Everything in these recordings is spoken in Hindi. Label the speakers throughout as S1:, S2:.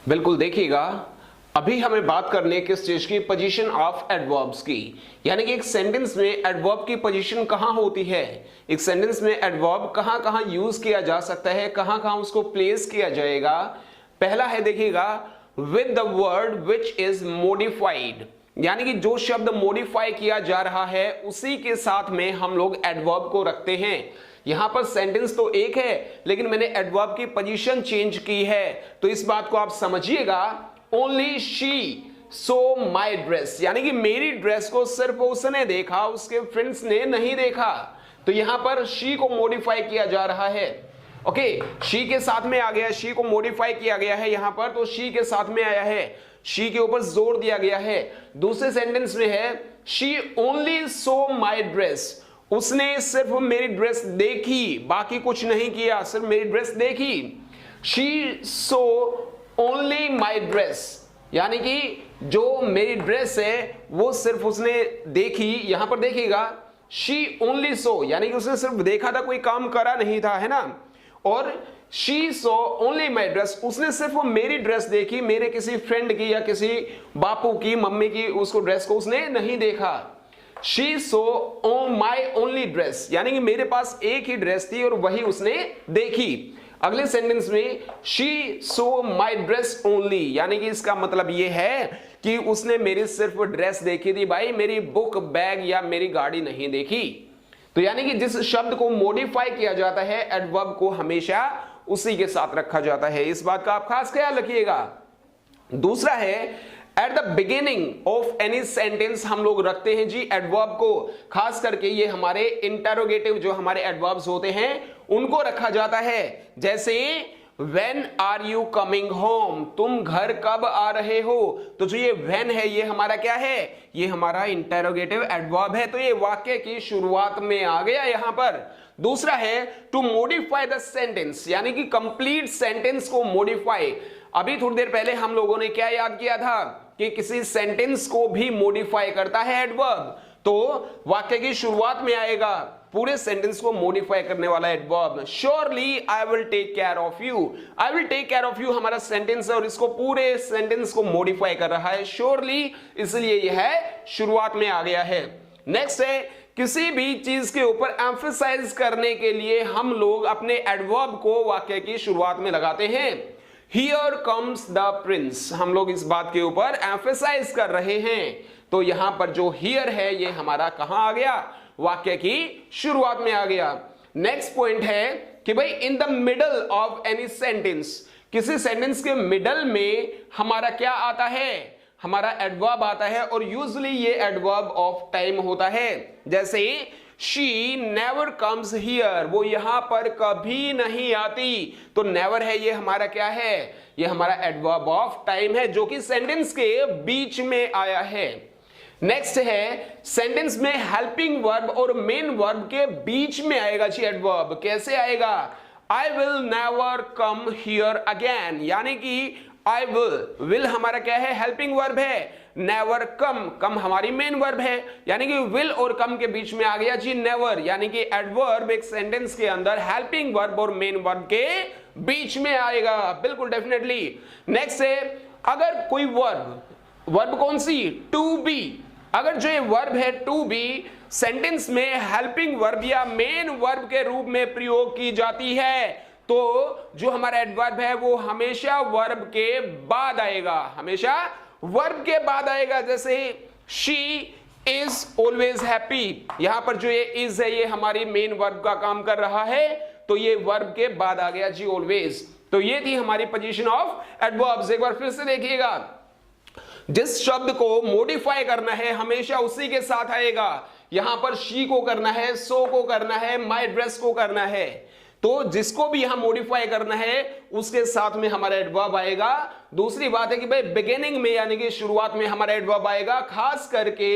S1: बिल्कुल देखिएगा, अभी हमें बात करनी है किस चीज की, पोजीशन ऑफ एडवर्ब्स की। यानी कि एक सेंटेंस में एडवर्ब की पोजीशन कहां होती है, एक सेंटेंस में एडवर्ब कहां कहां यूज किया जा सकता है, कहां कहां उसको प्लेस किया जाएगा। पहला है देखिएगा, with the word which is modified, यानी कि जो शब्द मॉडिफाई किया जा रहा है उसी के साथ में हम लोग एडवर्ब को रखते हैं। यहां पर सेंटेंस तो एक है लेकिन मैंने एडवर्ब की पोजीशन चेंज की है, तो इस बात को आप समझिएगा। Only she so my dress, यानी कि मेरी ड्रेस को सिर्फ उसने देखा, उसके फ्रेंड्स ने नहीं देखा। तो यहां पर शी को मॉडिफाई किया जा रहा है। ओके, शी के साथ में आ गया, शी को मॉडिफाई किया गया है यहां पर, तो शी के साथ में आया है, शी के ऊपर जोर दिया गया है। दूसरे सेंटेंस में है she only so my dress, उसने सिर्फ मेरी ड्रेस देखी, बाकी कुछ नहीं किया, सिर्फ मेरी ड्रेस देखी। She so only my dress, यानी कि जो मेरी ड्रेस है वो सिर्फ उसने देखी। यहां पर देखिएगा, शी ओनली सो, यानी कि उसने सिर्फ देखा था, कोई काम करा नहीं था, है ना। और she so only my dress, उसने सिर्फ मेरी ड्रेस देखी, मेरे किसी फ्रेंड की या किसी बापू की, मम्मी की उसको ड्रेस को उसने नहीं देखा। She so my only dress, यानी कि मेरे पास एक ही ड्रेस थी और वही उसने देखी। अगले सेंटेंस में she so my dress only, यानी कि इसका मतलब यह है कि उसने मेरी सिर्फ ड्रेस देखी थी भाई, मेरी बुक, बैग या मेरी गाड़ी नहीं देखी। तो यानी कि जिस शब्द को मॉडिफाई किया जाता है एडवर्ब को हमेशा उसी के साथ रखा जाता है, इस बात का आप खास ख्याल रखिएगा। दूसरा है, at the beginning of any sentence हम लोग रखते हैं जी एडवर्ब को, खास करके ये हमारे इंटरोगेटिव जो हमारे एडवर्ब्स होते हैं उनको रखा जाता है। जैसे When are you coming home, तुम घर कब आ रहे हो, तो जो ये when है ये हमारा क्या है, ये हमारा इंटरोगेटिव एडवर्ब है, तो ये वाक्य की शुरुआत में आ गया यहां पर। दूसरा है टू मॉडिफाई द सेंटेंस, यानी कि कंप्लीट सेंटेंस को मॉडिफाई। अभी थोड़ी देर पहले हम लोगों ने क्या याद किया था कि किसी सेंटेंस को भी मॉडिफाई करता है एडवर्ब, तो वाक्य की शुरुआत में आएगा पूरे सेंटेंस को मॉडिफाई करने वाला adverb. Surely I will take care of you, I will take care of you हमारा सेंटेंस है और इसको पूरे सेंटेंस को मॉडिफाई कर रहा है श्योरली, इसलिए यह है शुरुआत में आ गया है। नेक्स्ट है, किसी भी चीज के ऊपर एम्फसाइज करने के लिए हम लोग अपने एडवर्ब को वाक्य की शुरुआत में लगाते हैं। हियर कम्स द प्रिंस, हम लोग इस बात के ऊपर एम्फसाइज कर रहे हैं, तो यहां पर जो हियर है ये हमारा कहां आ गया, वाक्य की शुरुआत में आ गया। नेक्स्ट पॉइंट है कि भाई in the middle of any sentence, किसी सेंटेंस के मिडल में हमारा क्या आता है, हमारा एडवर्ब आता है, और यूजुअली ये एडवर्ब ऑफ टाइम होता है। जैसे शी नेवर कम्स हियर, वो यहां पर कभी नहीं आती, तो नेवर है ये हमारा क्या है, ये हमारा एडवर्ब ऑफ टाइम है जो कि सेंटेंस के बीच में आया है। नेक्स्ट है, सेंटेंस में हेल्पिंग वर्ब और मेन वर्ब के बीच में आएगा जी एडवर्ब। कैसे आएगा, I will never come here again, यानी कि आई विल हमारा क्या है, हेल्पिंग वर्ब है, नेवर कम हमारी मेन वर्ब है, यानी कि विल और कम के बीच में आ गया जी नेवर, यानी कि एडवर्ब एक सेंटेंस के अंदर हेल्पिंग वर्ब और मेन वर्ब के बीच में आएगा, बिल्कुल डेफिनेटली। नेक्स्ट है, अगर कोई वर्ब कौन सी, टू बी, अगर जो ये वर्ब है टू बी सेंटेंस में हेल्पिंग वर्ब या मेन वर्ब के रूप में प्रयोग की जाती है, तो जो हमारा एडवर्ब है वो हमेशा वर्ब के बाद आएगा, हमेशा वर्ब के बाद आएगा। जैसे शी इज ऑलवेज हैप्पी, यहां पर जो ये इज है ये हमारी मेन वर्ब का काम कर रहा है, तो ये वर्ब के बाद आ गया जी ऑलवेज। तो ये थी हमारी पोजीशन ऑफ एडवर्ब्स। एक बार फिर से देखिएगा, जिस शब्द को मॉडिफाई करना है हमेशा उसी के साथ आएगा। यहां पर शी को करना है, सो को करना है, माई ड्रेस को करना है, तो जिसको भी यहां मॉडिफाई करना है उसके साथ में हमारा एडवर्ब आएगा। दूसरी बात है कि भाई बिगिनिंग में यानी कि शुरुआत में हमारा एडवर्ब आएगा, खास करके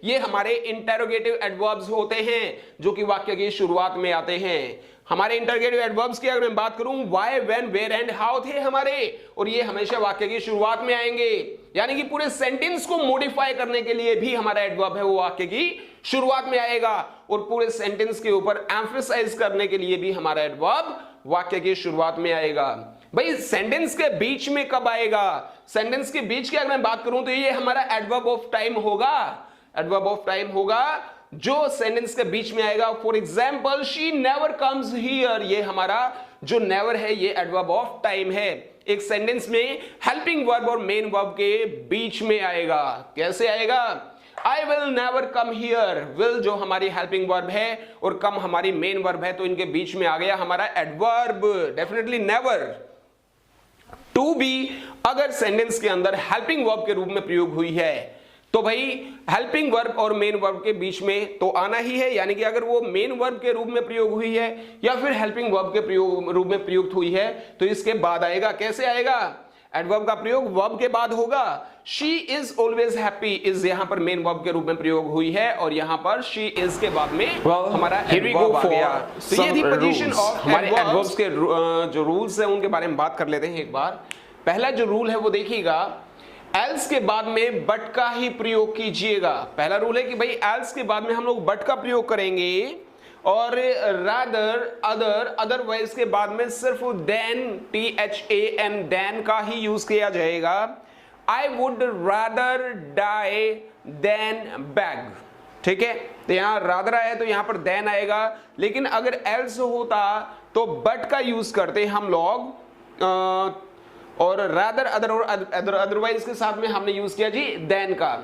S1: ये हमारे इंटरोगेटिव एडवर्ब्स होते हैं जो कि वाक्य की शुरुआत में आते हैं। हमारे इंटरोगेटिव एडवर्ब्स की अगर मैं बात करूं, why, when, where and how थे हमारे, और ये हमेशा वाक्य की शुरुआत में आएंगे, यानी कि पूरे सेंटेंस को मॉडिफाई करने के लिए भी हमारा एडवर्ब है वो वाक्य की शुरुआत में आएगा, और पूरे सेंटेंस के ऊपर एम्फसाइज करने के लिए भी हमारा एडवर्ब वाक्य की शुरुआत में आएगा। भाई सेंटेंस के बीच में कब आएगा? सेंटेंस के बीच की अगर मैं बात करूं तो ये हमारा एडवर्ब ऑफ टाइम होगा, एडवर्ब ऑफ टाइम होगा जो सेंटेंस के बीच में आएगा। For example she never comes here, ये हमारा जो नेवर है ये एडवर्ब ऑफ टाइम है, एक सेंटेंस में हेल्पिंग वर्ब और मेन वर्ब के बीच में आएगा। कैसे आएगा? I will never come here, will जो हमारी हेल्पिंग वर्ब है और कम हमारी मेन वर्ब है, तो इनके बीच में आ गया हमारा adverb. Definitely never. To be अगर सेंटेंस के अंदर हेल्पिंग वर्ब के रूप में प्रयोग हुई है तो भाई हेल्पिंग वर्ब और मेन वर्ब के बीच में तो आना ही है, यानी कि अगर वो मेन वर्ब के रूप में प्रयोग हुई है या फिर हेल्पिंग वर्ब के रूप में प्रयुक्त हुई है तो इसके बाद आएगा। कैसे आएगा? एडवर्ब का प्रयोग वर्ब के बाद होगा। She is always happy, is यहां पर मेन वर्ब के रूप में प्रयोग हुई है और यहां पर शी इज के बाद में हमारा एडवर्ब आ गया। तो ये थी पोजीशन ऑफ हमारे एडवर्ब्स के जो रूल्स है उनके बारे में बात कर लेते हैं एक बार। पहला जो रूल है वो देखिएगा, एल्स के बाद में बट का ही प्रयोग कीजिएगा। पहला रूल है कि भाई एल्स के बाद में हम लोग बट का प्रयोग करेंगे और रादर, अदर, अदरवाइज के बाद में सिर्फ देन, THAN, देन का ही यूज किया जाएगा। I would rather die than beg, ठीक है? तो यहां रादर आया तो यहां पर देन आएगा, लेकिन अगर एल्स होता तो बट का यूज करते हम लोग और रादर, अदर और अदरवाइज के साथ में हमने यूज किया जी देन का।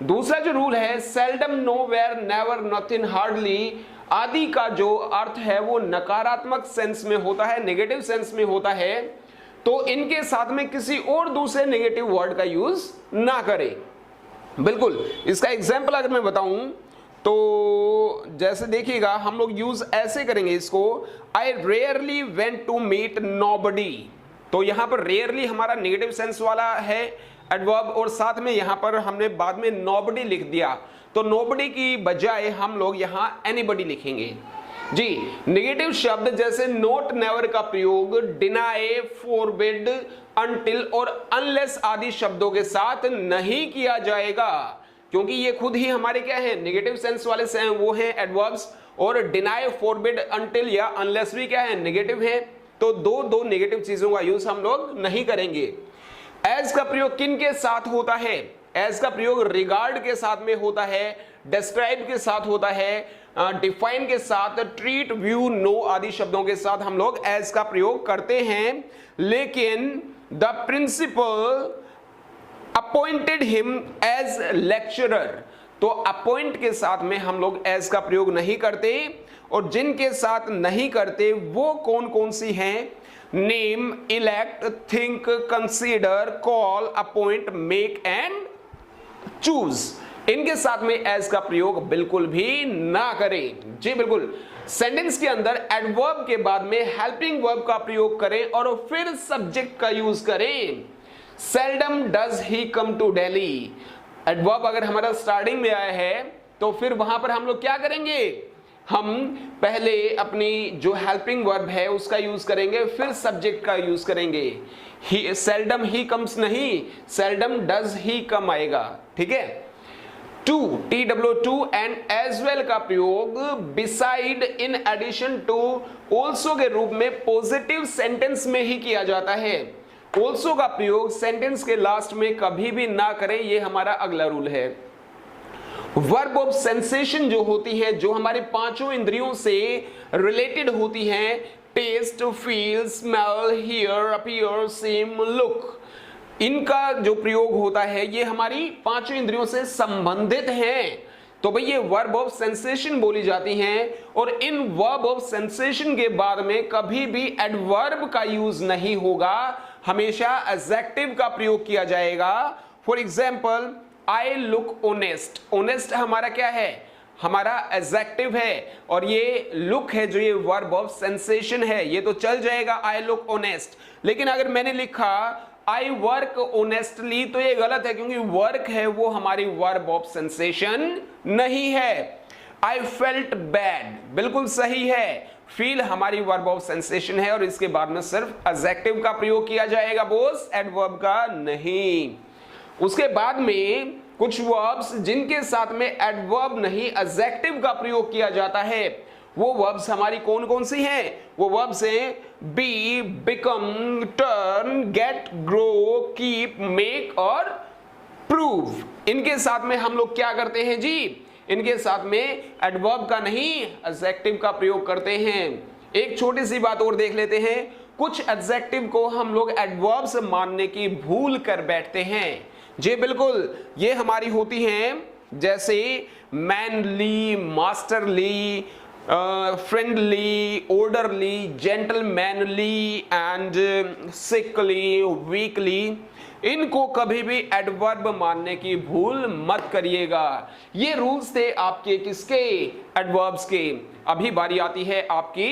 S1: दूसरा जो रूल है, seldom, nowhere, never, nothing, hardly आदि का जो अर्थ है वो नकारात्मक सेंस में होता है, नेगेटिव सेंस में होता है, तो इनके साथ में किसी और दूसरे नेगेटिव वर्ड का यूज ना करें। बिल्कुल, इसका एग्जाम्पल अगर मैं बताऊं तो जैसे देखिएगा हम लोग यूज ऐसे करेंगे इसको, I rarely went to meet nobody. तो यहां पर रेयरली हमारा नेगेटिव सेंस वाला है एडवर्ब और साथ में यहां पर हमने बाद में नोबडी लिख दिया, तो नोबडी की बजाय हम लोग यहां एनीबडी लिखेंगे जी। नेगेटिव शब्द जैसे नोट, नेवर का प्रयोग डिनाई, फॉरबिड, अनटिल और अनलेस आदि शब्दों के साथ नहीं किया जाएगा, क्योंकि ये खुद ही हमारे क्या है, नेगेटिव सेंस वाले से हैं, वो हैं एडवर्ब्स, और डिनाई, फॉरबिड, अनटिल या अनलेस भी क्या है, नेगेटिव है। तो दो नेगेटिव चीजों का यूज हम लोग नहीं करेंगे। एज का प्रयोग किन के साथ होता है? एज का प्रयोग रिगार्ड के साथ में होता है, डिस्क्राइब के साथ होता है, डिफाइन के साथ, ट्रीट, व्यू, नो आदि शब्दों के साथ हम लोग एज का प्रयोग करते हैं। लेकिन the principal appointed him as lecturer, तो अपॉइंट के साथ में हम लोग एज का प्रयोग नहीं करते, और जिनके साथ नहीं करते वो कौन कौन सी हैं? Name, elect, think, consider, call, appoint, make and choose. इनके साथ में एज का प्रयोग बिल्कुल भी ना करें जी। बिल्कुल, सेंटेंस के अंदर एडवर्ब के बाद में हेल्पिंग वर्ब का प्रयोग करें और फिर सब्जेक्ट का यूज करें। Seldom does he come to Delhi, adverb अगर हमारा स्टार्टिंग में आया है तो फिर वहां पर हम लोग क्या करेंगे? हम पहले अपनी जो हेल्पिंग वर्ब है उसका यूज करेंगे, फिर सब्जेक्ट का यूज करेंगे। ही, सेल्डम ही कम्स नहीं, सेल्डम डज ही कम आएगा, ठीक है? To, TW2 and as well का प्रयोग beside, in addition to, also के रूप में पॉजिटिव सेंटेंस में ही किया जाता है। ऑल्सो का प्रयोग सेंटेंस के लास्ट में कभी भी ना करें, ये हमारा अगला रूल है। वर्ब ऑफ सेंसेशन जो होती है, जो हमारे पांचों इंद्रियों से रिलेटेड होती हैं, taste, feel, smell, hear, appear, seem, look, इनका जो प्रयोग होता है ये हमारी पांचों इंद्रियों से संबंधित हैं। तो भाई ये वर्ब ऑफ सेंसेशन बोली जाती हैं, और इन वर्ब ऑफ सेंसेशन के बाद में कभी भी एडवर्ब का यूज नहीं होगा, हमेशा एडजेक्टिव का प्रयोग किया जाएगा। For example, I look honest, honest हमारा क्या है? हमारा एडजेक्टिव है, और ये लुक है जो ये वर्ब ऑफ सेंसेशन है, ये तो चल जाएगा आई लुक ऑनेस्ट। लेकिन अगर मैंने लिखा आई वर्क ऑनेस्टली तो ये गलत है, क्योंकि वर्क है वो हमारी वर्ब ऑफ सेंसेशन नहीं है। आई फेल्ट बैड बिल्कुल सही है, फील हमारी वर्ब ऑफ सेंसेशन है, और इसके बाद में सिर्फ एडजेक्टिव का प्रयोग किया जाएगा बॉस, एडवर्ब का नहीं। उसके बाद में कुछ वर्ब्स जिनके साथ में एडवर्ब नहीं एडजेक्टिव का प्रयोग किया जाता है, वो वर्ब्स हमारी कौन कौन सी हैं? वो वर्ब्स हैं be, become, turn, get, grow, keep, make और प्रूव। इनके साथ में हम लोग क्या करते हैं जी? इनके साथ में एडवर्ब का नहीं एडजेक्टिव का प्रयोग करते हैं। एक छोटी सी बात और देख लेते हैं, कुछ एडजेक्टिव को हम लोग एडवर्ब्स मानने की भूल कर बैठते हैं। जी बिल्कुल, ये हमारी होती हैं जैसे manly, masterly, friendly, orderly, gentlemanly and sickly, weekly. इनको कभी भी एडवर्ब मानने की भूल मत करिएगा। ये रूल्स थे आपके किसके? एडवर्ब्स के। अभी बारी आती है आपकी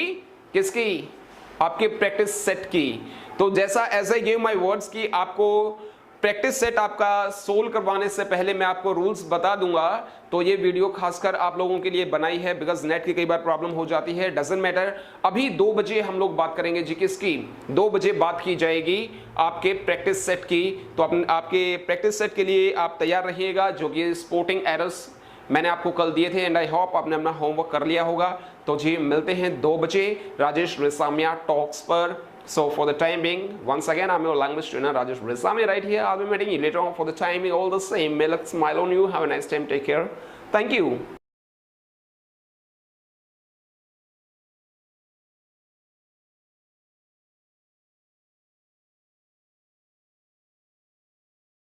S1: किसकी? आपके प्रैक्टिस सेट की। तो जैसा as I give my words की आपको प्रैक्टिस सेट आपका सोल्व करवाने से पहले मैं आपको रूल्स बता दूंगा। तो ये वीडियो खासकर आप लोगों के लिए बनाई है, बिकॉज नेट की कई बार प्रॉब्लम हो जाती है। Doesn't matter. अभी 2 बजे हम लोग बात करेंगे जी किसकी? 2 बजे बात की जाएगी आपके प्रैक्टिस सेट की। तो आपके प्रैक्टिस सेट के लिए आप तैयार रहिएगा, जो कि स्पोर्टिंग एरर्स मैंने आपको कल दिए थे एंड आई होप आपने अपना होमवर्क कर लिया होगा। तो जी मिलते हैं 2 बजे राजेश रेसामिया टॉक्स पर। So for the time being, once again, I'm your language trainer Rajesh Resami right here. I'll be meeting you later on. For the time being, all the same. May luck smile on you. Have a nice time. Take care. Thank you.